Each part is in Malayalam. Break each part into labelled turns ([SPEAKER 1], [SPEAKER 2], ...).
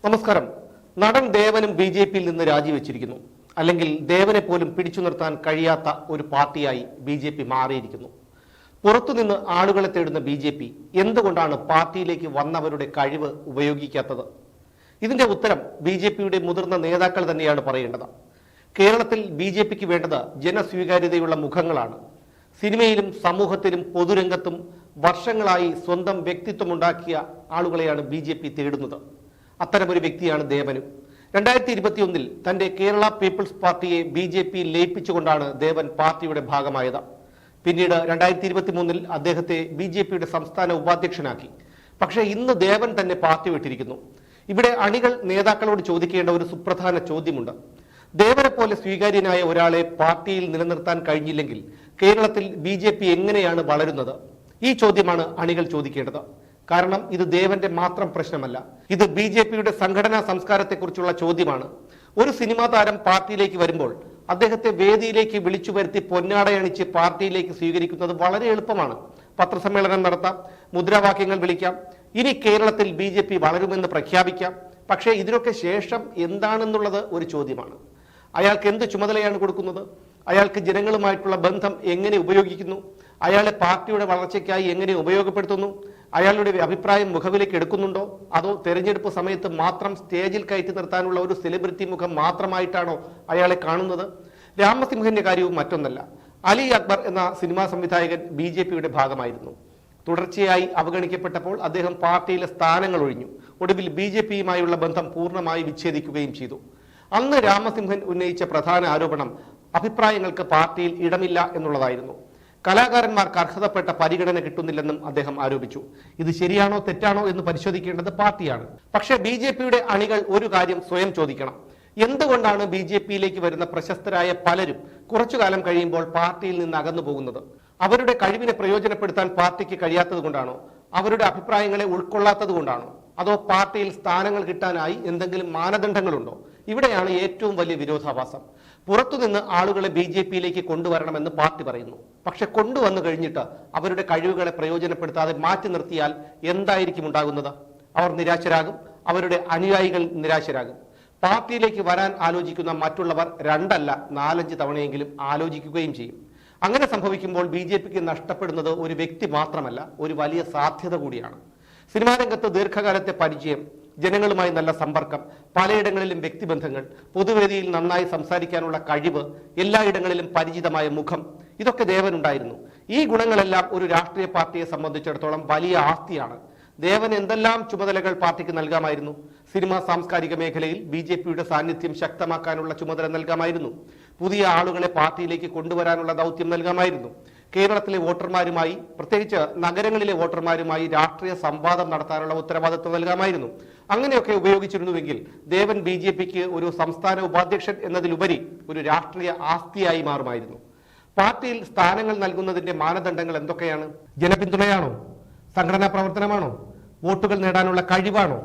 [SPEAKER 1] നമസ്കാരം. നടൻ ദേവനും ബി.ജെ.പിയിൽ നിന്ന് രാജിവെച്ചിരിക്കുന്നു. അല്ലെങ്കിൽ ദേവനെ പോലും പിടിച്ചു നിർത്താൻ കഴിയാത്ത ഒരു പാർട്ടിയായി ബി.ജെ.പി മാറിയിരിക്കുന്നു. പുറത്തുനിന്ന് ആളുകളെ തേടുന്ന ബി.ജെ.പി എന്തുകൊണ്ടാണ് പാർട്ടിയിലേക്ക് വന്നവരുടെ കഴിവ് ഉപയോഗിക്കാത്തത്? ഇതിന്റെ ഉത്തരം ബി.ജെ.പിയുടെ മുതിർന്ന നേതാക്കൾ തന്നെയാണ് പറയേണ്ടത്. കേരളത്തിൽ ബി.ജെ.പിക്ക് വേണ്ടത് ജനസ്വീകാര്യതയുള്ള മുഖങ്ങളാണ്. സിനിമയിലും സമൂഹത്തിലും പൊതുരംഗത്തും വർഷങ്ങളായി സ്വന്തം വ്യക്തിത്വമുണ്ടാക്കിയ ആളുകളെയാണ് ബി.ജെ.പി തേടുന്നത്. അത്തരമൊരു വ്യക്തിയാണ് ദേവനും. 2021 തന്റെ കേരള പീപ്പിൾസ് പാർട്ടിയെ ബി.ജെ.പി ലയിപ്പിച്ചുകൊണ്ടാണ് ദേവൻ പാർട്ടിയുടെ ഭാഗമായത്. പിന്നീട് 2023 അദ്ദേഹത്തെ ബി.ജെ.പിയുടെ സംസ്ഥാന ഉപാധ്യക്ഷനാക്കി. പക്ഷേ ഇന്ന് ദേവൻ തന്നെ പാർട്ടി വിട്ടിരിക്കുന്നു. ഇവിടെ അണികൾ നേതാക്കളോട് ചോദിക്കേണ്ട ഒരു സുപ്രധാന ചോദ്യമുണ്ട്. ദേവനെ പോലെ സ്വീകാര്യനായ ഒരാളെ പാർട്ടിയിൽ നിലനിർത്താൻ കഴിഞ്ഞില്ലെങ്കിൽ കേരളത്തിൽ ബി.ജെ.പി എങ്ങനെയാണ് വളരുന്നത്? ഈ ചോദ്യമാണ് അണികൾ ചോദിക്കേണ്ടത്. കാരണം ഇത് ദേവന്റെ മാത്രം പ്രശ്നമല്ല, ഇത് ബി.ജെ.പിയുടെ സംഘടനാ സംസ്കാരത്തെക്കുറിച്ചുള്ള ചോദ്യമാണ്. ഒരു സിനിമാ താരം പാർട്ടിയിലേക്ക് വരുമ്പോൾ അദ്ദേഹത്തെ വേദിയിലേക്ക് വിളിച്ചു വരുത്തി പൊന്നാടയണിച്ച് പാർട്ടിയിലേക്ക് സ്വീകരിക്കുന്നത് വളരെ എളുപ്പമാണ്. പത്രസമ്മേളനം നടത്താം, മുദ്രാവാക്യങ്ങൾ വിളിക്കാം, ഇനി കേരളത്തിൽ ബി.ജെ.പി വളരുമെന്ന് പ്രഖ്യാപിക്കാം. പക്ഷേ ഇതിനൊക്കെ ശേഷം എന്താണെന്നുള്ളത് ഒരു ചോദ്യമാണ്. അയാൾക്ക് എന്ത് ചുമതലയാണ് കൊടുക്കുന്നത്? അയാൾക്ക് ജനങ്ങളുമായിട്ടുള്ള ബന്ധം എങ്ങനെ ഉപയോഗിക്കുന്നു? അയാളെ പാർട്ടിയുടെ വളർച്ചയ്ക്കായി എങ്ങനെ ഉപയോഗപ്പെടുത്തുന്നു? അയാളുടെ അഭിപ്രായം മുഖവിലേക്ക് എടുക്കുന്നുണ്ടോ? അതോ തെരഞ്ഞെടുപ്പ് സമയത്ത് മാത്രം സ്റ്റേജിൽ കയറ്റി നിർത്താനുള്ള ഒരു സെലിബ്രിറ്റി മുഖം മാത്രമായിട്ടാണോ അയാളെ കാണുന്നത്? രാമസിംഹന്റെ കാര്യവും മറ്റൊന്നല്ല. അലി അക്ബർ എന്ന സിനിമാ സംവിധായകൻ ബി.ജെ.പിയുടെ ഭാഗമായിരുന്നു. തുടർച്ചയായി അവഗണിക്കപ്പെട്ടപ്പോൾ അദ്ദേഹം പാർട്ടിയിലെ സ്ഥാനങ്ങൾ ഒഴിഞ്ഞു. ഒടുവിൽ ബി.ജെ.പിയുമായുള്ള ബന്ധം പൂർണ്ണമായി വിച്ഛേദിക്കുകയും ചെയ്തു. അന്ന് രാമസിംഹൻ ഉന്നയിച്ച പ്രധാന ആരോപണം അഭിപ്രായങ്ങൾക്ക് പാർട്ടിയിൽ ഇടമില്ല എന്നുള്ളതായിരുന്നു. കലാകാരന്മാർക്ക് അർഹതപ്പെട്ട പരിഗണന കിട്ടുന്നില്ലെന്നും അദ്ദേഹം ആരോപിച്ചു. ഇത് ശരിയാണോ തെറ്റാണോ എന്ന് പരിശോധിക്കേണ്ടത് പാർട്ടിയാണ്. പക്ഷേ ബി.ജെ.പിയുടെ അണികൾ ഒരു കാര്യം സ്വയം ചോദിക്കണം. എന്തുകൊണ്ടാണ് ബി.ജെ.പിയിലേക്ക് വരുന്ന പ്രശസ്തരായ പലരും കുറച്ചുകാലം കഴിയുമ്പോൾ പാർട്ടിയിൽ നിന്ന് അകന്നു പോകുന്നത്? അവരുടെ കഴിവിനെ പ്രയോജനപ്പെടുത്താൻ പാർട്ടിക്ക് കഴിയാത്തത് കൊണ്ടാണോ? അവരുടെ അഭിപ്രായങ്ങളെ ഉൾക്കൊള്ളാത്തത് കൊണ്ടാണോ? അതോ പാർട്ടിയിൽ സ്ഥാനങ്ങൾ കിട്ടാനായി എന്തെങ്കിലും മാനദണ്ഡങ്ങളുണ്ടോ? ഇവിടെയാണ് ഏറ്റവും വലിയ വിരോധാഭാസം. പുറത്തുനിന്ന് ആളുകളെ ബി.ജെ.പിയിലേക്ക് കൊണ്ടുവരണമെന്ന് പാർട്ടി പറയുന്നു. പക്ഷെ കൊണ്ടുവന്നു കഴിഞ്ഞിട്ട് അവരുടെ കഴിവുകളെ പ്രയോജനപ്പെടുത്താതെ മാറ്റി നിർത്തിയാൽ എന്തായിരിക്കും ഉണ്ടാകുന്നത്? അവർ നിരാശരാകും, അവരുടെ അനുയായികൾ നിരാശരാകും. പാർട്ടിയിലേക്ക് വരാൻ ആലോചിക്കുന്ന മറ്റുള്ളവർ 2 അല്ല 4-5 തവണയെങ്കിലും ആലോചിക്കുകയും ചെയ്യും. അങ്ങനെ സംഭവിക്കുമ്പോൾ ബി.ജെ.പിക്ക് നഷ്ടപ്പെടുന്നത് ഒരു വ്യക്തി മാത്രമല്ല, ഒരു വലിയ സാധ്യത കൂടിയാണ്. സിനിമാ രംഗത്ത് ദീർഘകാലത്തെ പരിചയം, ജനങ്ങളുമായി നല്ല സമ്പർക്കം, പലയിടങ്ങളിലും വ്യക്തിബന്ധങ്ങൾ, പൊതുവേദിയിൽ നന്നായി സംസാരിക്കാനുള്ള കഴിവ്, എല്ലായിടങ്ങളിലും പരിചിതമായ മുഖം, ഇതൊക്കെ ദേവനുണ്ടായിരുന്നു. ഈ ഗുണങ്ങളെല്ലാം ഒരു രാഷ്ട്രീയ പാർട്ടിയെ സംബന്ധിച്ചിടത്തോളം വലിയ ആസ്തിയാണ്. ദേവൻ എന്തെല്ലാം ചുമതലകൾ പാർട്ടിക്ക് നൽകാമായിരുന്നു? സിനിമാ സാംസ്കാരിക മേഖലയിൽ ബി.ജെ.പിയുടെ സാന്നിധ്യം ശക്തമാക്കാനുള്ള ചുമതല നൽകാമായിരുന്നു. പുതിയ ആളുകളെ പാർട്ടിയിലേക്ക് കൊണ്ടുവരാനുള്ള ദൗത്യം നൽകാമായിരുന്നു. കേരളത്തിലെ വോട്ടർമാരുമായി, പ്രത്യേകിച്ച് നഗരങ്ങളിലെ വോട്ടർമാരുമായി രാഷ്ട്രീയ സംവാദം നടത്താനുള്ള ഉത്തരവാദിത്വം നൽകാമായിരുന്നു. അങ്ങനെയൊക്കെ ഉപയോഗിച്ചിരുന്നുവെങ്കിൽ ദേവൻ ബി.ജെ.പിക്ക് ഒരു സംസ്ഥാന ഉപാധ്യക്ഷൻ എന്നതിലുപരി ഒരു രാഷ്ട്രീയ ആസ്തിയായി മാറുമായിരുന്നു. പാർട്ടിയിൽ സ്ഥാനങ്ങൾ നൽകുന്നതിന്റെ മാനദണ്ഡങ്ങൾ എന്തൊക്കെയാണ്? ജനപിന്തുണയാണോ? സംഘടനാ പ്രവർത്തനമാണോ? വോട്ടുകൾ നേടാനുള്ള കഴിവാണോ?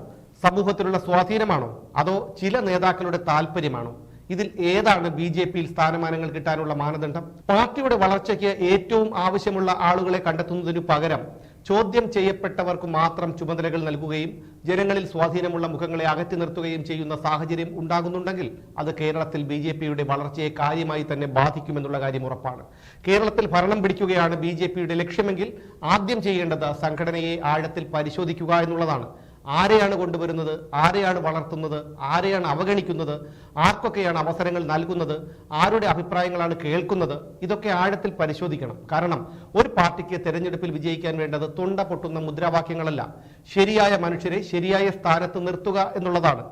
[SPEAKER 1] സമൂഹത്തിലുള്ള സ്വാധീനമാണോ? അതോ ചില നേതാക്കളുടെ താല്പര്യമാണോ? ഇതിൽ ഏതാണ് ബി.ജെ.പിയിൽ സ്ഥാനമാനങ്ങൾ കിട്ടാനുള്ള മാനദണ്ഡം? പാർട്ടിയുടെ വളർച്ചയ്ക്ക് ഏറ്റവും ആവശ്യമുള്ള ആളുകളെ കണ്ടെത്തുന്നതിനു പകരം ചോദ്യം ചെയ്യപ്പെട്ടവർക്ക് മാത്രം ചുമതലകൾ നൽകുകയും ജനങ്ങളിൽ സ്വാധീനമുള്ള മുഖങ്ങളെ അകറ്റി നിർത്തുകയും ചെയ്യുന്ന സാഹചര്യം ഉണ്ടാകുന്നുണ്ടെങ്കിൽ അത് കേരളത്തിൽ ബി.ജെ.പിയുടെ വളർച്ചയെ കാര്യമായി തന്നെ ബാധിക്കുമെന്നുള്ള കാര്യം ഉറപ്പാണ്. കേരളത്തിൽ ഭരണം പിടിക്കുകയാണ് ബി.ജെ.പിയുടെ ലക്ഷ്യമെങ്കിൽ ആദ്യം ചെയ്യേണ്ടത് സംഘടനയെ ആഴത്തിൽ പരിശോധിക്കുക എന്നുള്ളതാണ്. ആരെയാണ് കൊണ്ടുവരുന്നത്? ആരെയാണ് വളർത്തുന്നത്? ആരെയാണ് അവഗണിക്കുന്നത്? ആർക്കൊക്കെയാണ് അവസരങ്ങൾ നൽകുന്നത്? ആരുടെ അഭിപ്രായങ്ങളാണ് കേൾക്കുന്നത്? ഇതൊക്കെ ആഴത്തിൽ പരിശോധിക്കണം. കാരണം ഒരു പാർട്ടിക്ക് തെരഞ്ഞെടുപ്പിൽ വിജയിക്കാൻ വേണ്ടത് തൊണ്ട പൊട്ടുന്ന മുദ്രാവാക്യങ്ങളല്ല, ശരിയായ മനുഷ്യരെ ശരിയായ സ്ഥാനത്ത് നിർത്തുക എന്നുള്ളതാണ്.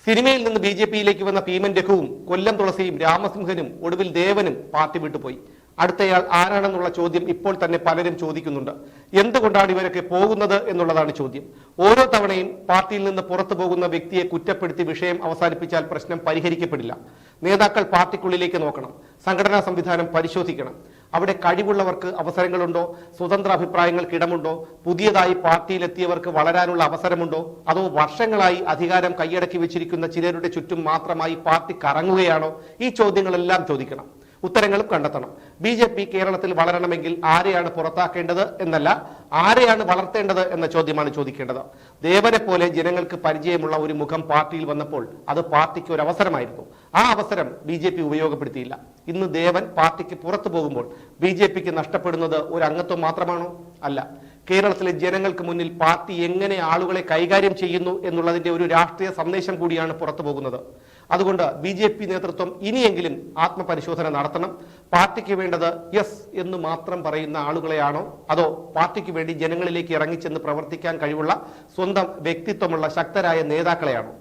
[SPEAKER 1] സിനിമയിൽ നിന്ന് ബി.ജെ.പിയിലേക്ക് വന്ന ഭീമൻ രഘുവും കൊല്ലം തുളസിയും രാമസിംഹനും ഒടുവിൽ ദേവനും പാർട്ടി വിട്ടുപോയി. അടുത്തയാൾ ആരാണെന്നുള്ള ചോദ്യം ഇപ്പോൾ തന്നെ പലരും ചോദിക്കുന്നുണ്ട്. എന്തുകൊണ്ടാണ് ഇവരൊക്കെ പോകുന്നത് എന്നുള്ളതാണ് ചോദ്യം. ഓരോ തവണയും പാർട്ടിയിൽ നിന്ന് പുറത്തു പോകുന്ന വ്യക്തിയെ കുറ്റപ്പെടുത്തി വിഷയം അവസാനിപ്പിച്ചാൽ പ്രശ്നം പരിഹരിക്കപ്പെടില്ല. നേതാക്കൾ പാർട്ടിക്കുള്ളിലേക്ക് നോക്കണം, സംഘടനാ സംവിധാനം പരിശോധിക്കണം. അവിടെ കഴിവുള്ളവർക്ക് അവസരങ്ങളുണ്ടോ? സ്വതന്ത്ര അഭിപ്രായങ്ങൾക്ക് ഇടമുണ്ടോ? പുതിയതായി പാർട്ടിയിലെത്തിയവർക്ക് വളരാനുള്ള അവസരമുണ്ടോ? അതോ വർഷങ്ങളായി അധികാരം കൈയടക്കി വെച്ചിരിക്കുന്ന ചിലരുടെ ചുറ്റും മാത്രമായി പാർട്ടി കറങ്ങുകയാണോ? ഈ ചോദ്യങ്ങളെല്ലാം ചോദിക്കണം. ഉത്തരങ്ങളും കണ്ടെത്തണം. BJP കേരളത്തിൽ വളരണമെങ്കിൽ ആരെയാണ് പുറത്താക്കേണ്ടത് എന്നല്ല, ആരെയാണ് വളർത്തേണ്ടത് എന്ന ചോദ്യമാണ് ചോദിക്കേണ്ടത്. ദേവനെ പോലെ ജനങ്ങൾക്ക് പരിചയമുള്ള ഒരു മുഖം പാർട്ടിയിൽ വന്നപ്പോൾ അത് പാർട്ടിക്ക് ഒരു അവസരമായിരുന്നു. ആ അവസരം BJP ഉപയോഗപ്പെടുത്തിയില്ല. ഇന്ന് ദേവൻ പാർട്ടിക്ക് പുറത്തു പോകുമ്പോൾ BJPക്ക് നഷ്ടപ്പെടുന്നത് ഒരു അംഗത്വം മാത്രമാണോ? അല്ല. കേരളത്തിലെ ജനങ്ങൾക്ക് മുന്നിൽ പാർട്ടി എങ്ങനെ ആളുകളെ കൈകാര്യം ചെയ്യുന്നു എന്നുള്ളതിന്റെ ഒരു രാഷ്ട്രീയ സന്ദേശം കൂടിയാണ് പുറത്തു പോകുന്നത്. അതുകൊണ്ട് BJP നേതൃത്വം ഇനിയെങ്കിലും ആത്മപരിശോധന നടത്തണം. പാർട്ടിക്ക് വേണ്ടത് യെസ് എന്ന് മാത്രം പറയുന്ന ആളുകളെയാണോ, അതോ പാർട്ടിക്ക് വേണ്ടി ജനങ്ങളിലേക്ക് ഇറങ്ങിച്ചെന്ന് പ്രവർത്തിക്കാൻ കഴിവുള്ള സ്വന്തം വ്യക്തിത്വമുള്ള ശക്തരായ നേതാക്കളെയാണോ?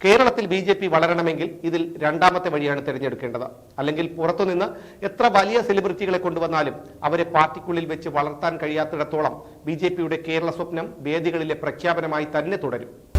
[SPEAKER 1] കേരളത്തിൽ BJP വളരണമെങ്കിൽ ഇതിൽ രണ്ടാമത്തെ വഴിയാണ് തിരഞ്ഞെടുക്കേണ്ടത്. അല്ലെങ്കിൽ പുറത്തുനിന്ന് എത്ര വലിയ സെലിബ്രിറ്റികളെ കൊണ്ടുവന്നാലും അവരെ പാർട്ടിക്കുള്ളിൽ വെച്ച് വളർത്താൻ കഴിയാത്തിടത്തോളം BJPയുടെ കേരള സ്വപ്നം വേദികളിലെ പ്രഖ്യാപനമായി തന്നെ തുടരും.